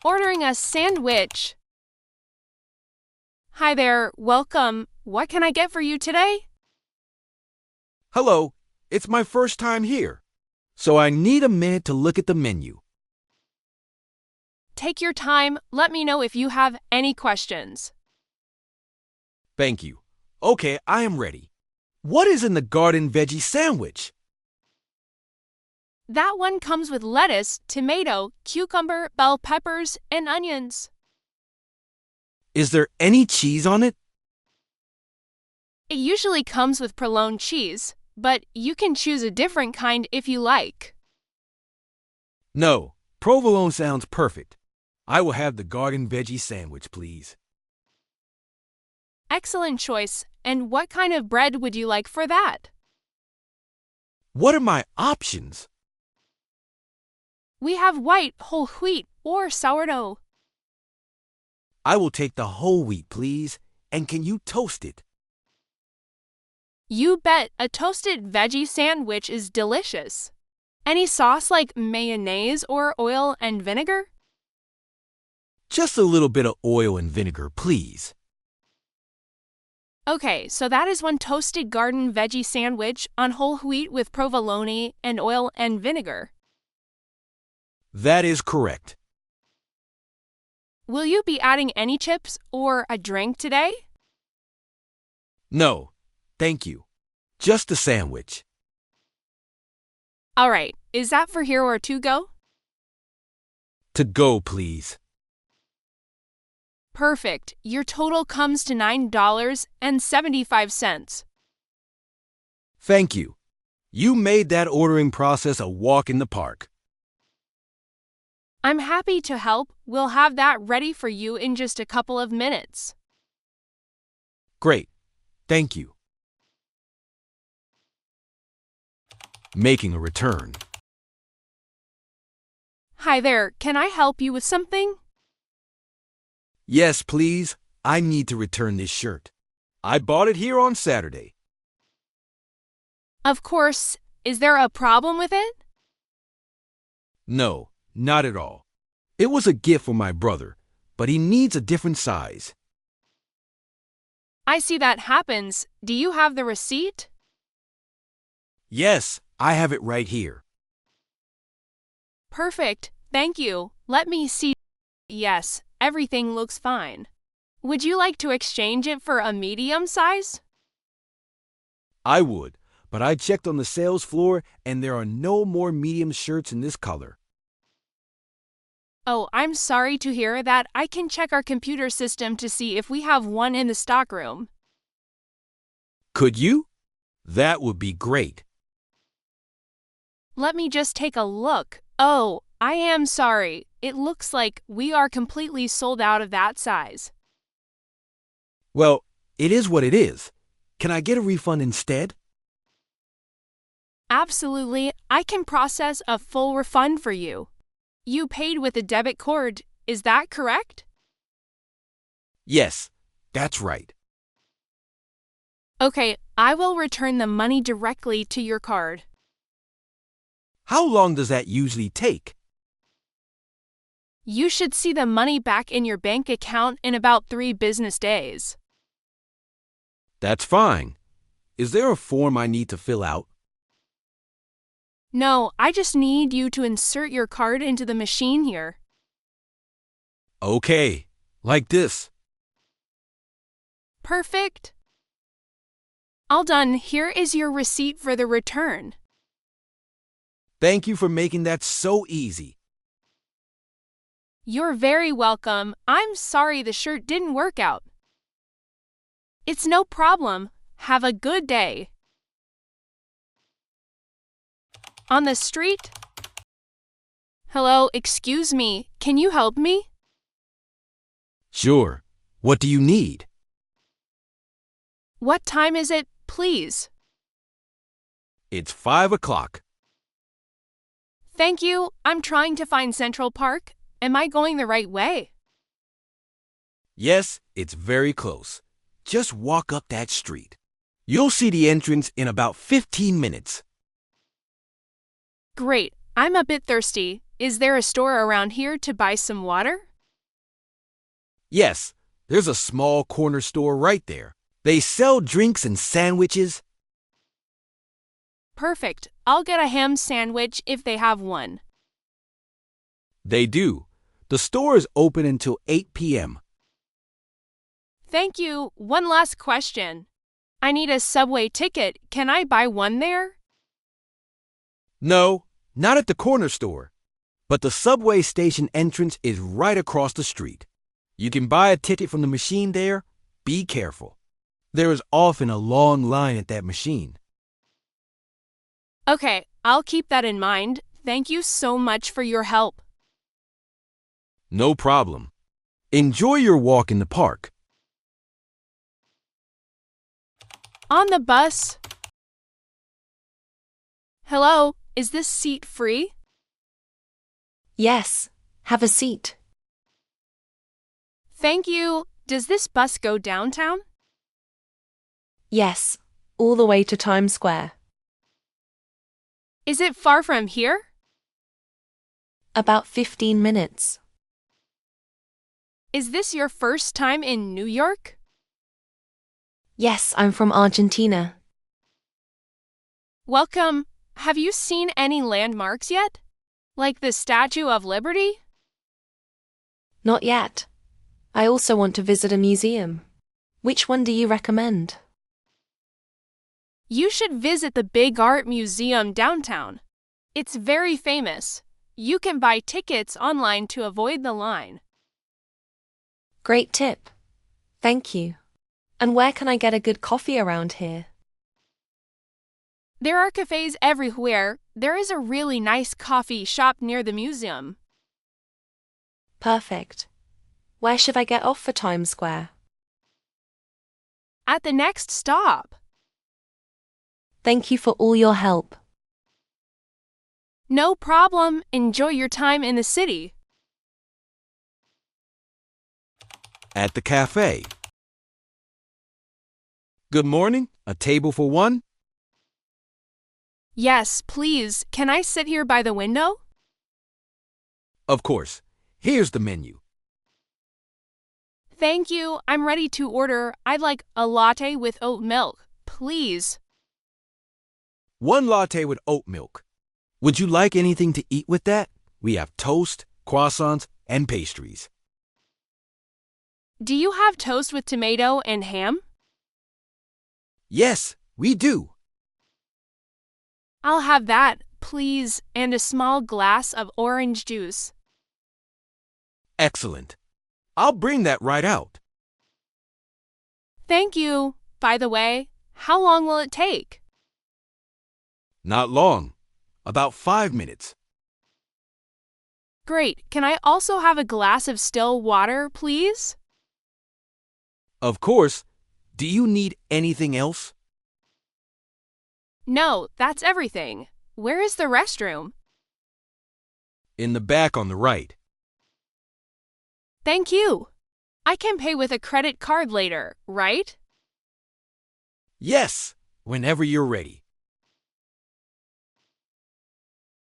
ordering a sandwich. Hi there, welcome. What can I get for you today? Hello, it's my first time here, so I need a minute to look at the menu. Take your time. Let me know if you have any questions. Thank you. Okay, I am ready. What is in the garden veggie sandwich? That one comes with lettuce, tomato, cucumber, bell peppers, and onions. Is there any cheese on it? It usually comes with provolone cheese, but you can choose a different kind if you like. No, provolone sounds perfect. I will have the garden veggie sandwich, please. Excellent choice. And what kind of bread would you like for that? What are my options? We have white, whole wheat, or sourdough. I will take the whole wheat, please. And can you toast it? You bet, a toasted veggie sandwich is delicious. Any sauce like mayonnaise or oil and vinegar? Just a little bit of oil and vinegar, please. Okay, so that is one toasted garden veggie sandwich on whole wheat with provolone and oil and vinegar. That is correct. Will you be adding any chips or a drink today? No, thank you. Just a sandwich. All right, is that for here or to go? To go, please. Perfect. Your total comes to $9.75. Thank you. You made that ordering process a walk in the park. I'm happy to help. We'll have that ready for you in just a couple of minutes. Great. Thank you. Making a return. Hi there, can I help you with something? Yes, please. I need to return this shirt. I bought it here on Saturday. Of course. Is there a problem with it? No, not at all. It was a gift for my brother, but he needs a different size. I see that happens. Do you have the receipt? Yes, I have it right here. Perfect. Thank you. Let me see. Yes, everything looks fine. Would you like to exchange it for a medium size? I would, but I checked on the sales floor and there are no more medium shirts in this color. Oh, I'm sorry to hear that. I can check our computer system to see if we have one in the stockroom. Could you? That would be great. Let me just take a look. Oh, I am sorry. It looks like we are completely sold out of that size. Well, it is what it is. Can I get a refund instead? Absolutely. I can process a full refund for you. You paid with a debit card, is that correct? Yes, that's right. Okay, I will return the money directly to your card. How long does that usually take? You should see the money back in your bank account in about 3 business days. That's fine. Is there a form I need to fill out? No, I just need you to insert your card into the machine here. Okay, like this. Perfect. All done. Here is your receipt for the return. Thank you for making that so easy. You're very welcome. I'm sorry the shirt didn't work out. It's no problem. Have a good day. On the street? Hello, excuse me. Can you help me? Sure. What do you need? What time is it, please? It's 5 o'clock. Thank you. I'm trying to find Central Park. Am I going the right way? Yes, it's very close. Just walk up that street. You'll see the entrance in about 15 minutes. Great. I'm a bit thirsty. Is there a store around here to buy some water? Yes, there's a small corner store right there. They sell drinks and sandwiches. Perfect. I'll get a ham sandwich if they have one. They do. The store is open until 8 p.m. Thank you. One last question. I need a subway ticket. Can I buy one there? No, not at the corner store. But the subway station entrance is right across the street. You can buy a ticket from the machine there. Be careful. There is often a long line at that machine. Okay, I'll keep that in mind. Thank you so much for your help. No problem. Enjoy your walk in the park. On the bus. Hello, is this seat free? Yes, have a seat. Thank you. Does this bus go downtown? Yes, all the way to Times Square. Is it far from here? About 15 minutes. Is this your first time in New York? Yes, I'm from Argentina. Welcome. Have you seen any landmarks yet? Like the Statue of Liberty? Not yet. I also want to visit a museum. Which one do you recommend? You should visit the Big Art Museum downtown. It's very famous. You can buy tickets online to avoid the line. Great tip. Thank you. And where can I get a good coffee around here? There are cafes everywhere. There is a really nice coffee shop near the museum. Perfect. Where should I get off for Times Square? At the next stop. Thank you for all your help. No problem. Enjoy your time in the city. At the cafe. Good morning. A table for one? Yes, please. Can I sit here by the window? Of course. Here's the menu. Thank you. I'm ready to order. I'd like a latte with oat milk, please. One latte with oat milk. Would you like anything to eat with that? We have toast, croissants, and pastries. Do you have toast with tomato and ham? Yes, we do. I'll have that, please, and a small glass of orange juice. Excellent. I'll bring that right out. Thank you. By the way, how long will it take? Not long. About 5 minutes. Great. Can I also have a glass of still water, please? Of course. Do you need anything else? No, that's everything. Where is the restroom? In the back on the right. Thank you. I can pay with a credit card later, right? Yes, whenever you're ready.